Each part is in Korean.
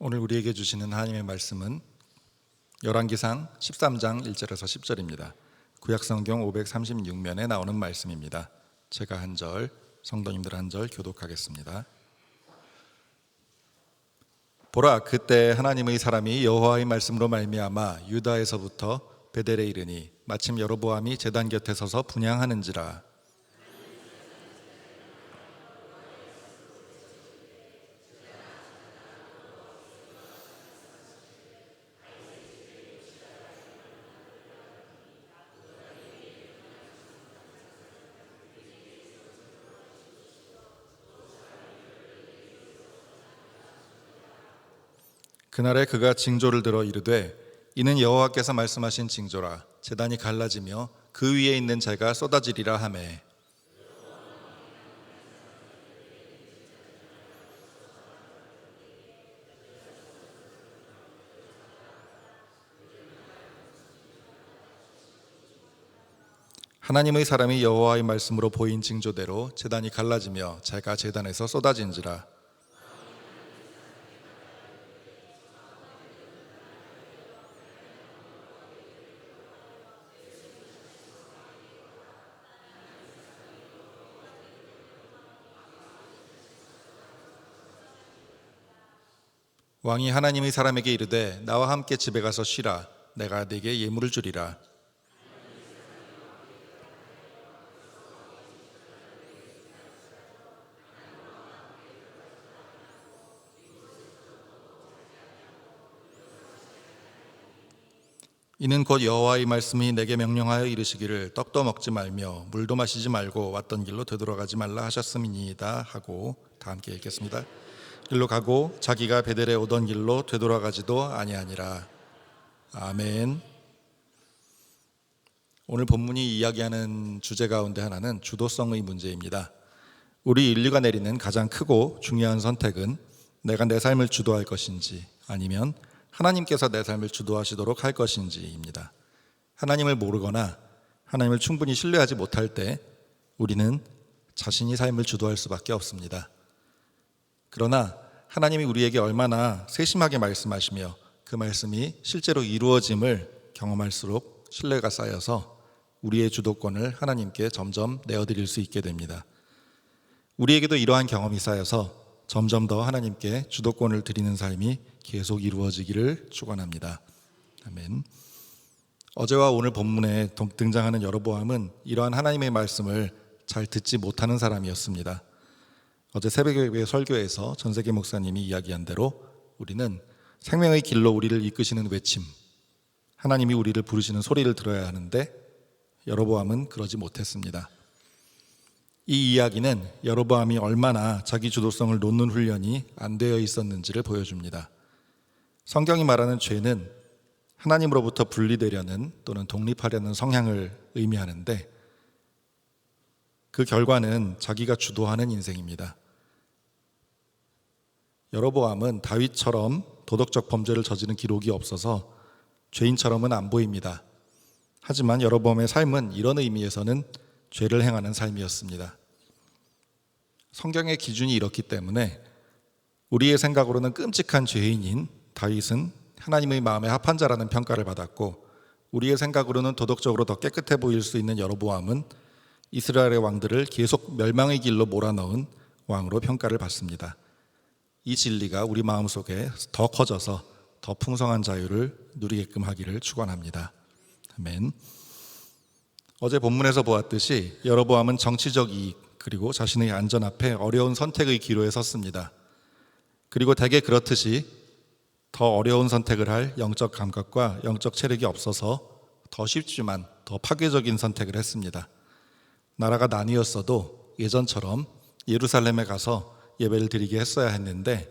오늘 우리에게 주시는 하나님의 말씀은 열왕기상 13장 1절에서 10절입니다. 구약성경 536면에 나오는 말씀입니다. 제가 한 절, 성도님들 한 절 교독하겠습니다. 보라, 그때 하나님의 사람이 여호와의 말씀으로 말미암아 유다에서부터 베델에 이르니 마침 여로보암이 제단 곁에 서서 분향하는지라. 그날에 그가 징조를 들어 이르되 이는 여호와께서 말씀하신 징조라. 제단이 갈라지며 그 위에 있는 재가 쏟아지리라 하매. 하나님의 사람이 여호와의 말씀으로 보인 징조대로 제단이 갈라지며 재가 제단에서 쏟아진지라. 왕이 하나님의 사람에게 이르되 나와 함께 집에 가서 쉬라. 내가 네게 예물을 주리라. 이는 곧 여호와의 말씀이 내게 명령하여 이르시기를 떡도 먹지 말며 물도 마시지 말고 왔던 길로 되돌아가지 말라 하셨음이니이다 하고, 다 함께 읽겠습니다. 길로 가고 자기가 베델에 오던 길로 되돌아가지도 아니하니라. 아멘. 오늘 본문이 이야기하는 주제 가운데 하나는 주도성의 문제입니다. 우리 인류가 내리는 가장 크고 중요한 선택은 내가 내 삶을 주도할 것인지 아니면 하나님께서 내 삶을 주도하시도록 할 것인지입니다. 하나님을 모르거나 하나님을 충분히 신뢰하지 못할 때 우리는 자신이 삶을 주도할 수밖에 없습니다. 그러나 하나님이 우리에게 얼마나 세심하게 말씀하시며 그 말씀이 실제로 이루어짐을 경험할수록 신뢰가 쌓여서 우리의 주도권을 하나님께 점점 내어드릴 수 있게 됩니다. 우리에게도 이러한 경험이 쌓여서 점점 더 하나님께 주도권을 드리는 삶이 계속 이루어지기를 축원합니다. 아멘. 어제와 오늘 본문에 등장하는 여로보암은 이러한 하나님의 말씀을 잘 듣지 못하는 사람이었습니다. 어제 새벽에 설교에서 전세계 목사님이 이야기한 대로 우리는 생명의 길로 우리를 이끄시는 외침, 하나님이 우리를 부르시는 소리를 들어야 하는데 여로보암은 그러지 못했습니다. 이 이야기는 여로보암이 얼마나 자기 주도성을 놓는 훈련이 안 되어 있었는지를 보여줍니다. 성경이 말하는 죄는 하나님으로부터 분리되려는 또는 독립하려는 성향을 의미하는데 그 결과는 자기가 주도하는 인생입니다. 여로보암은 다윗처럼 도덕적 범죄를 저지른 기록이 없어서 죄인처럼은 안 보입니다. 하지만 여로보암의 삶은 이런 의미에서는 죄를 행하는 삶이었습니다. 성경의 기준이 이렇기 때문에 우리의 생각으로는 끔찍한 죄인인 다윗은 하나님의 마음에 합한 자라는 평가를 받았고, 우리의 생각으로는 도덕적으로 더 깨끗해 보일 수 있는 여로보암은 이스라엘의 왕들을 계속 멸망의 길로 몰아넣은 왕으로 평가를 받습니다. 이 진리가 우리 마음속에 더 커져서 더 풍성한 자유를 누리게끔 하기를 축원합니다. 아멘. 어제 본문에서 보았듯이 여로보암은 정치적 이익 그리고 자신의 안전 앞에 어려운 선택의 기로에 섰습니다. 그리고 대개 그렇듯이 더 어려운 선택을 할 영적 감각과 영적 체력이 없어서 더 쉽지만 더 파괴적인 선택을 했습니다. 나라가 나뉘었어도 예전처럼 예루살렘에 가서 예배를 드리게 했어야 했는데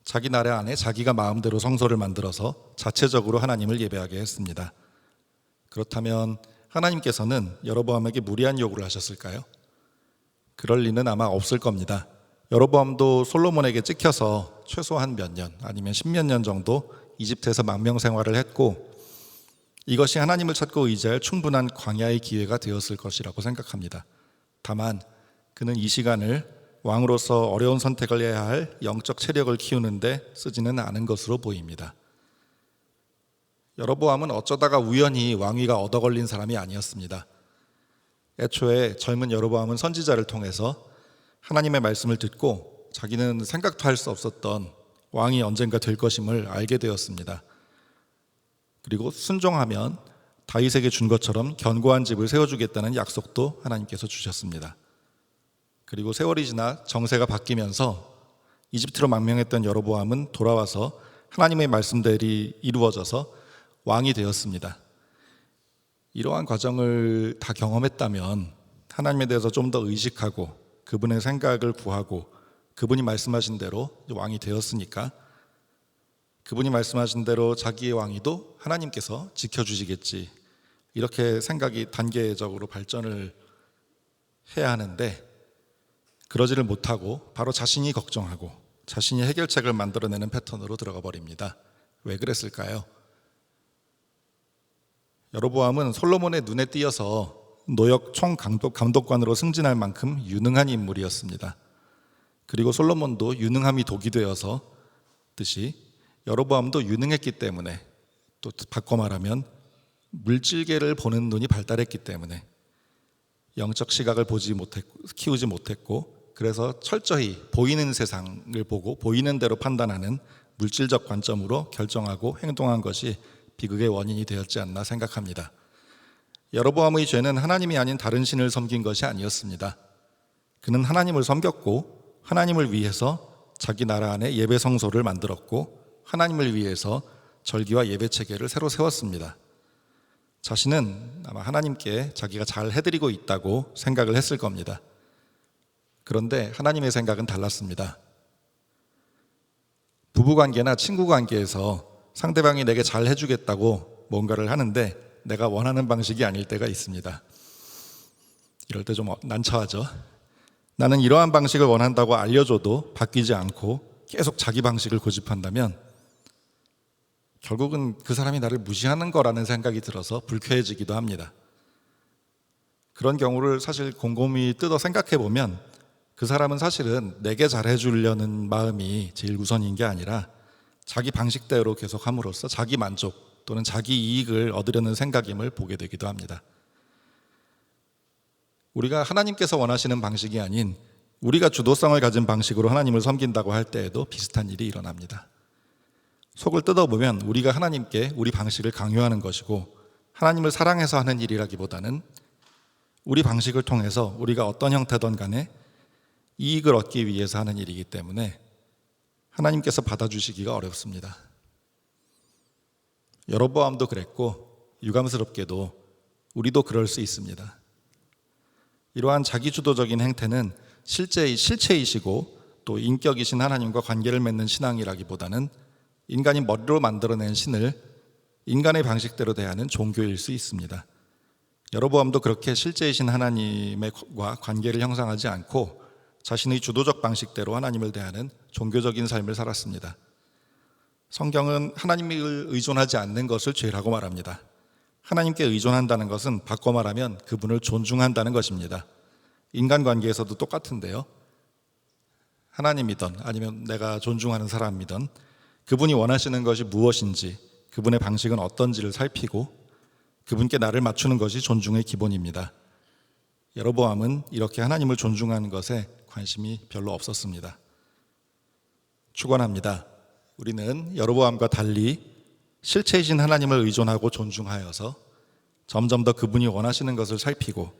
자기 나라 안에 자기가 마음대로 성소를 만들어서 자체적으로 하나님을 예배하게 했습니다. 그렇다면 하나님께서는 여로보암에게 무리한 요구를 하셨을까요? 그럴 리는 아마 없을 겁니다. 여로보암도 솔로몬에게 찍혀서 최소한 몇 년 아니면 10몇 년 정도 이집트에서 망명 생활을 했고 이것이 하나님을 찾고 의지할 충분한 광야의 기회가 되었을 것이라고 생각합니다. 다만 그는 이 시간을 왕으로서 어려운 선택을 해야 할 영적 체력을 키우는데 쓰지는 않은 것으로 보입니다. 여로보암은 어쩌다가 우연히 왕위가 얻어 걸린 사람이 아니었습니다. 애초에 젊은 여로보암은 선지자를 통해서 하나님의 말씀을 듣고 자기는 생각도 할 수 없었던 왕이 언젠가 될 것임을 알게 되었습니다. 그리고 순종하면 다윗에게 준 것처럼 견고한 집을 세워주겠다는 약속도 하나님께서 주셨습니다. 그리고 세월이 지나 정세가 바뀌면서 이집트로 망명했던 여로보암은 돌아와서 하나님의 말씀들이 이루어져서 왕이 되었습니다. 이러한 과정을 다 경험했다면 하나님에 대해서 좀 더 의식하고 그분의 생각을 구하고 그분이 말씀하신 대로 왕이 되었으니까 그분이 말씀하신 대로 자기의 왕위도 하나님께서 지켜주시겠지, 이렇게 생각이 단계적으로 발전을 해야 하는데 그러지를 못하고 바로 자신이 걱정하고 자신이 해결책을 만들어내는 패턴으로 들어가 버립니다. 왜 그랬을까요? 여로보암은 솔로몬의 눈에 띄어서 노역 총감독관으로 승진할 만큼 유능한 인물이었습니다. 그리고 솔로몬도 유능함이 독이 되어서 듯이 여로보암도 유능했기 때문에, 또 바꿔 말하면 물질계를 보는 눈이 발달했기 때문에 영적 시각을 키우지 못했고, 그래서 철저히 보이는 세상을 보고 보이는 대로 판단하는 물질적 관점으로 결정하고 행동한 것이 비극의 원인이 되었지 않나 생각합니다. 여로보암의 죄는 하나님이 아닌 다른 신을 섬긴 것이 아니었습니다. 그는 하나님을 섬겼고 하나님을 위해서 자기 나라 안에 예배 성소를 만들었고 하나님을 위해서 절기와 예배 체계를 새로 세웠습니다. 자신은 아마 하나님께 자기가 잘 해드리고 있다고 생각을 했을 겁니다. 그런데 하나님의 생각은 달랐습니다. 부부관계나 친구관계에서 상대방이 내게 잘 해주겠다고 뭔가를 하는데 내가 원하는 방식이 아닐 때가 있습니다. 이럴 때 좀 난처하죠. 나는 이러한 방식을 원한다고 알려줘도 바뀌지 않고 계속 자기 방식을 고집한다면 결국은 그 사람이 나를 무시하는 거라는 생각이 들어서 불쾌해지기도 합니다. 그런 경우를 사실 곰곰이 뜯어 생각해 보면 그 사람은 사실은 내게 잘해주려는 마음이 제일 우선인 게 아니라 자기 방식대로 계속 함으로써 자기 만족 또는 자기 이익을 얻으려는 생각임을 보게 되기도 합니다. 우리가 하나님께서 원하시는 방식이 아닌 우리가 주도성을 가진 방식으로 하나님을 섬긴다고 할 때에도 비슷한 일이 일어납니다. 속을 뜯어보면 우리가 하나님께 우리 방식을 강요하는 것이고 하나님을 사랑해서 하는 일이라기보다는 우리 방식을 통해서 우리가 어떤 형태든 간에 이익을 얻기 위해서 하는 일이기 때문에 하나님께서 받아주시기가 어렵습니다. 여로보암도 그랬고 유감스럽게도 우리도 그럴 수 있습니다. 이러한 자기주도적인 행태는 실체이시고 또 인격이신 하나님과 관계를 맺는 신앙이라기보다는 인간이 머리로 만들어낸 신을 인간의 방식대로 대하는 종교일 수 있습니다. 여로보암도 그렇게 실제이신 하나님과 관계를 형성하지 않고 자신의 주도적 방식대로 하나님을 대하는 종교적인 삶을 살았습니다. 성경은 하나님을 의존하지 않는 것을 죄라고 말합니다. 하나님께 의존한다는 것은 바꿔 말하면 그분을 존중한다는 것입니다. 인간관계에서도 똑같은데요. 하나님이든 아니면 내가 존중하는 사람이든 그분이 원하시는 것이 무엇인지, 그분의 방식은 어떤지를 살피고 그분께 나를 맞추는 것이 존중의 기본입니다. 여로보암은 이렇게 하나님을 존중하는 것에 관심이 별로 없었습니다. 축원합니다. 우리는 여로보암과 달리 실체이신 하나님을 의존하고 존중하여서 점점 더 그분이 원하시는 것을 살피고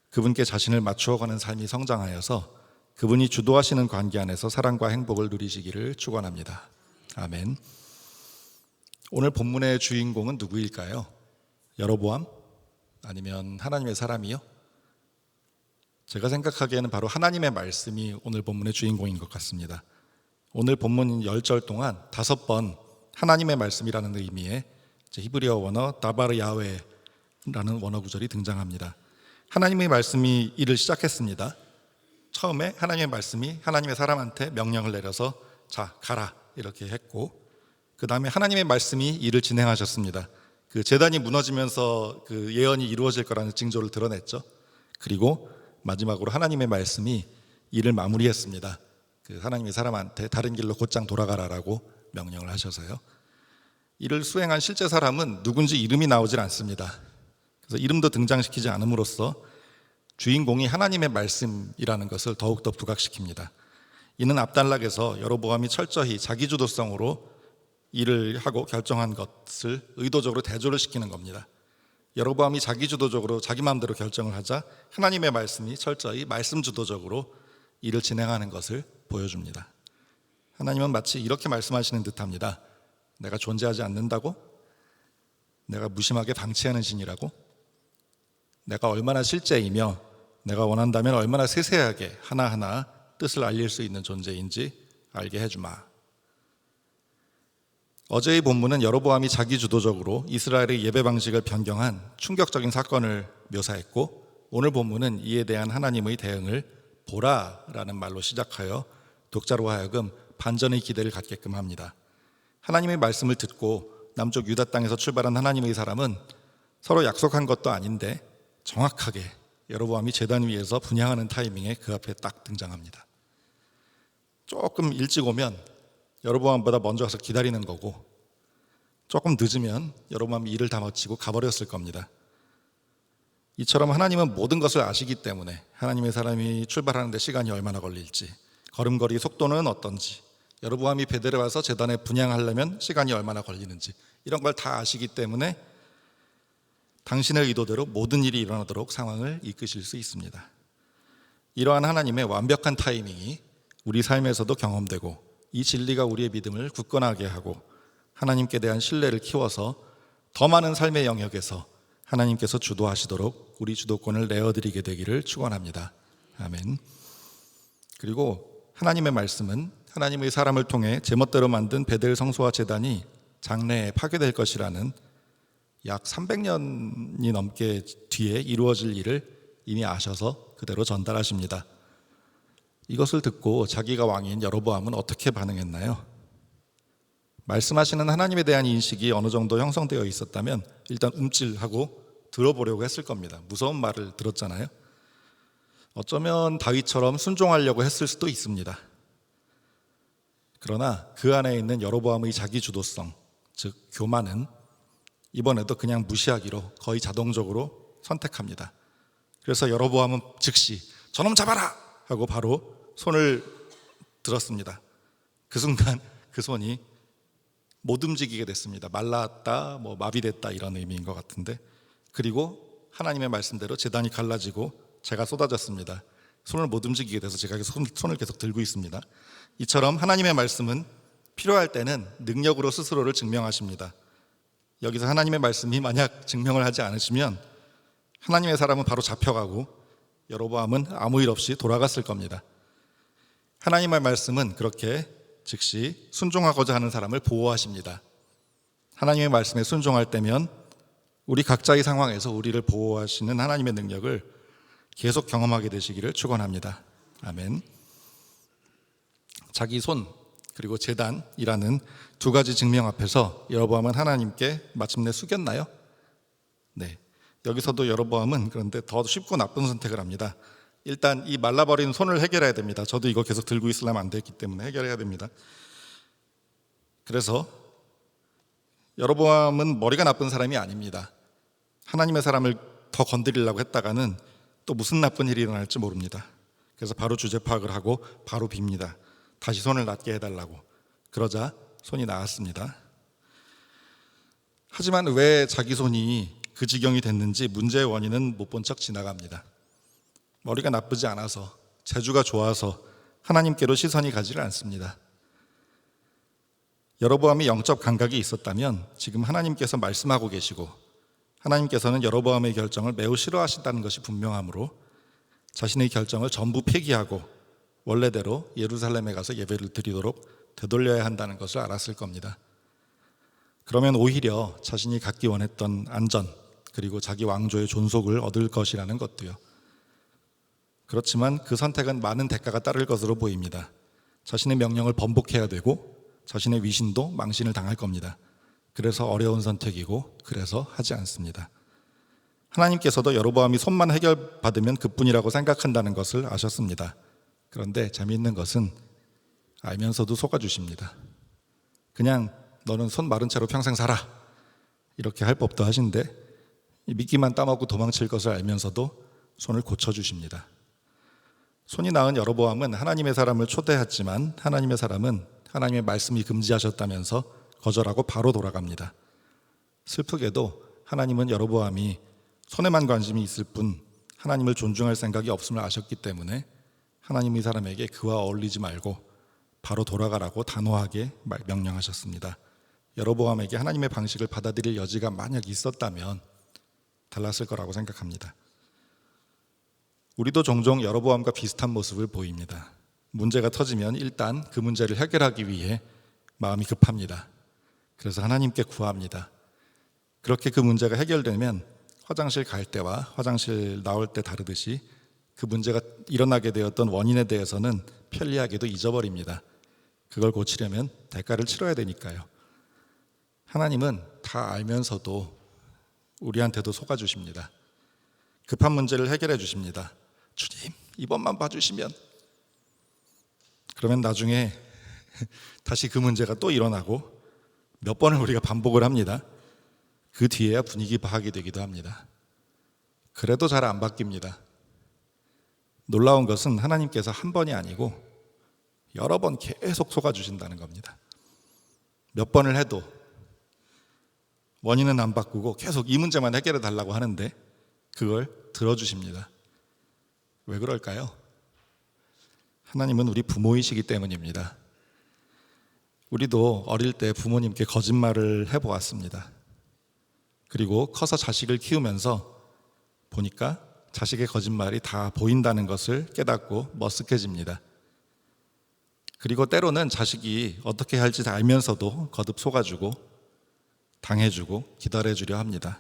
그분께 자신을 맞추어가는 삶이 성장하여서 그분이 주도하시는 관계 안에서 사랑과 행복을 누리시기를 축원합니다. 아멘. 오늘 본문의 주인공은 누구일까요? 여로보암? 아니면 하나님의 사람이요? 제가 생각하기에는 바로 하나님의 말씀이 오늘 본문의 주인공인 것 같습니다. 오늘 본문 10절 동안 5번 하나님의 말씀이라는 의미의 히브리어 원어 다바르 야훼라는 원어 구절이 등장합니다. 하나님의 말씀이 일을 시작했습니다. 처음에 하나님의 말씀이 하나님의 사람한테 명령을 내려서 자 가라 이렇게 했고, 그 다음에 하나님의 말씀이 일을 진행하셨습니다. 그 제단이 무너지면서 그 예언이 이루어질 거라는 징조를 드러냈죠. 그리고 마지막으로 하나님의 말씀이 일을 마무리했습니다. 그 하나님이 사람한테 다른 길로 곧장 돌아가라라고 명령을 하셔서요. 이를 수행한 실제 사람은 누군지 이름이 나오질 않습니다. 그래서 이름도 등장시키지 않음으로써 주인공이 하나님의 말씀이라는 것을 더욱더 부각시킵니다. 이는 압달락에서 여로보암이 철저히 자기주도성으로 일을 하고 결정한 것을 의도적으로 대조를 시키는 겁니다. 여로보암이 자기주도적으로 자기 마음대로 결정을 하자 하나님의 말씀이 철저히 말씀주도적으로 일을 진행하는 것을 보여줍니다. 하나님은 마치 이렇게 말씀하시는 듯합니다. 내가 존재하지 않는다고? 내가 무심하게 방치하는 신이라고? 내가 얼마나 실제이며 내가 원한다면 얼마나 세세하게 하나하나 뜻을 알릴 수 있는 존재인지 알게 해주마. 어제의 본문은 여로보암이 자기주도적으로 이스라엘의 예배 방식을 변경한 충격적인 사건을 묘사했고, 오늘 본문은 이에 대한 하나님의 대응을 보라라는 말로 시작하여 독자로 하여금 반전의 기대를 갖게끔 합니다. 하나님의 말씀을 듣고 남쪽 유다 땅에서 출발한 하나님의 사람은 서로 약속한 것도 아닌데 정확하게 여로보암이 제단 위에서 분향하는 타이밍에 그 앞에 딱 등장합니다. 조금 일찍 오면 여로보암보다 먼저 가서 기다리는 거고, 조금 늦으면 여로보암이 일을 다 마치고 가버렸을 겁니다. 이처럼 하나님은 모든 것을 아시기 때문에 하나님의 사람이 출발하는데 시간이 얼마나 걸릴지, 걸음걸이 속도는 어떤지, 여로보암이 베델에 와서 제단에 분향하려면 시간이 얼마나 걸리는지, 이런 걸 다 아시기 때문에 당신의 의도대로 모든 일이 일어나도록 상황을 이끄실 수 있습니다. 이러한 하나님의 완벽한 타이밍이 우리 삶에서도 경험되고, 이 진리가 우리의 믿음을 굳건하게 하고 하나님께 대한 신뢰를 키워서 더 많은 삶의 영역에서 하나님께서 주도하시도록 우리 주도권을 내어드리게 되기를 축원합니다. 아멘. 그리고 하나님의 말씀은 하나님의 사람을 통해 제멋대로 만든 베델 성소와 제단이 장래에 파괴될 것이라는 약 300년이 넘게 뒤에 이루어질 일을 이미 아셔서 그대로 전달하십니다. 이것을 듣고 자기가 왕인 여로보암은 어떻게 반응했나요? 말씀하시는 하나님에 대한 인식이 어느 정도 형성되어 있었다면 일단 움찔하고 들어보려고 했을 겁니다. 무서운 말을 들었잖아요. 어쩌면 다윗처럼 순종하려고 했을 수도 있습니다. 그러나 그 안에 있는 여로보암의 자기주도성, 즉 교만은 이번에도 그냥 무시하기로 거의 자동적으로 선택합니다. 그래서 여로보암은 즉시 저놈 잡아라! 하고 바로 손을 들었습니다. 그 순간 그 손이 못 움직이게 됐습니다. 말랐다, 마비됐다 이런 의미인 것 같은데, 그리고 하나님의 말씀대로 제단이 갈라지고 재가 쏟아졌습니다. 손을 못 움직이게 돼서 제가 손을 계속 들고 있습니다. 이처럼 하나님의 말씀은 필요할 때는 능력으로 스스로를 증명하십니다. 여기서 하나님의 말씀이 만약 증명을 하지 않으시면 하나님의 사람은 바로 잡혀가고 여로보암은 아무 일 없이 돌아갔을 겁니다. 하나님의 말씀은 그렇게 즉시 순종하고자 하는 사람을 보호하십니다. 하나님의 말씀에 순종할 때면 우리 각자의 상황에서 우리를 보호하시는 하나님의 능력을 계속 경험하게 되시기를 축원합니다. 아멘. 자기 손 그리고 제단이라는 두 가지 증명 앞에서 여로보암은 하나님께 마침내 숙였나요? 네. 여기서도 여로보암은 그런데 더 쉽고 나쁜 선택을 합니다. 일단 이 말라버린 손을 해결해야 됩니다. 저도 이거 계속 들고 있으려면 안 되기 때문에 해결해야 됩니다. 그래서 여로보암은 머리가 나쁜 사람이 아닙니다. 하나님의 사람을 더 건드리려고 했다가는 또 무슨 나쁜 일이 일어날지 모릅니다. 그래서 바로 주제 파악을 하고 바로 빕니다. 다시 손을 낫게 해달라고. 그러자 손이 나았습니다. 하지만 왜 자기 손이 그 지경이 됐는지 문제의 원인은 못 본 척 지나갑니다. 머리가 나쁘지 않아서, 재주가 좋아서 하나님께로 시선이 가지를 않습니다. 여로보암이 영적 감각이 있었다면 지금 하나님께서 말씀하고 계시고 하나님께서는 여로보암의 결정을 매우 싫어하신다는 것이 분명하므로 자신의 결정을 전부 폐기하고 원래대로 예루살렘에 가서 예배를 드리도록 되돌려야 한다는 것을 알았을 겁니다. 그러면 오히려 자신이 갖기 원했던 안전 그리고 자기 왕조의 존속을 얻을 것이라는 것도요. 그렇지만 그 선택은 많은 대가가 따를 것으로 보입니다. 자신의 명령을 번복해야 되고 자신의 위신도 망신을 당할 겁니다. 그래서 어려운 선택이고 그래서 하지 않습니다. 하나님께서도 여로보암이 손만 해결받으면 그뿐이라고 생각한다는 것을 아셨습니다. 그런데 재미있는 것은 알면서도 속아주십니다. 그냥 너는 손 마른 채로 평생 살아, 이렇게 할 법도 하신데 미끼만 따먹고 도망칠 것을 알면서도 손을 고쳐주십니다. 손이 나은 여로보암은 하나님의 사람을 초대했지만 하나님의 사람은 하나님의 말씀이 금지하셨다면서 거절하고 바로 돌아갑니다. 슬프게도 하나님은 여로보암이 손에만 관심이 있을 뿐 하나님을 존중할 생각이 없음을 아셨기 때문에 하나님이 이 사람에게 그와 어울리지 말고 바로 돌아가라고 단호하게 명령하셨습니다. 여로보암에게 하나님의 방식을 받아들일 여지가 만약 있었다면 달랐을 거라고 생각합니다. 우리도 종종 여로보암과 비슷한 모습을 보입니다. 문제가 터지면 일단 그 문제를 해결하기 위해 마음이 급합니다. 그래서 하나님께 구합니다. 그렇게 그 문제가 해결되면 화장실 갈 때와 화장실 나올 때 다르듯이 그 문제가 일어나게 되었던 원인에 대해서는 편리하게도 잊어버립니다. 그걸 고치려면 대가를 치러야 되니까요. 하나님은 다 알면서도 우리한테도 속아주십니다. 급한 문제를 해결해 주십니다. 주님, 이번만 봐주시면. 그러면 나중에 다시 그 문제가 또 일어나고 몇 번을 우리가 반복을 합니다. 그 뒤에야 분위기 파악이 되기도 합니다. 그래도 잘 안 바뀝니다. 놀라운 것은 하나님께서 한 번이 아니고 여러 번 계속 속아주신다는 겁니다. 몇 번을 해도 원인은 안 바꾸고 계속 이 문제만 해결해 달라고 하는데 그걸 들어주십니다. 왜 그럴까요? 하나님은 우리 부모이시기 때문입니다. 우리도 어릴 때 부모님께 거짓말을 해보았습니다. 그리고 커서 자식을 키우면서 보니까 자식의 거짓말이 다 보인다는 것을 깨닫고 머쓱해집니다. 그리고 때로는 자식이 어떻게 할지 다 알면서도 거듭 속아주고 당해주고 기다려주려 합니다.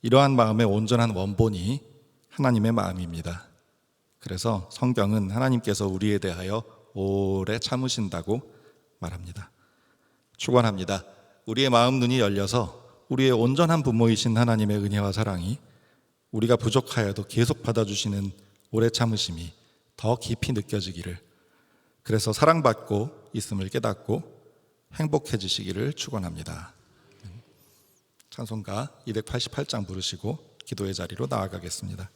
이러한 마음의 온전한 원본이 하나님의 마음입니다. 그래서 성경은 하나님께서 우리에 대하여 오래 참으신다고 말합니다. 축원합니다. 우리의 마음 눈이 열려서 우리의 온전한 부모이신 하나님의 은혜와 사랑이 우리가 부족하여도 계속 받아주시는 오래 참으심이 더 깊이 느껴지기를, 그래서 사랑받고 있음을 깨닫고 행복해지시기를 축원합니다. 찬송가 288장 부르시고 기도의 자리로 나아가겠습니다.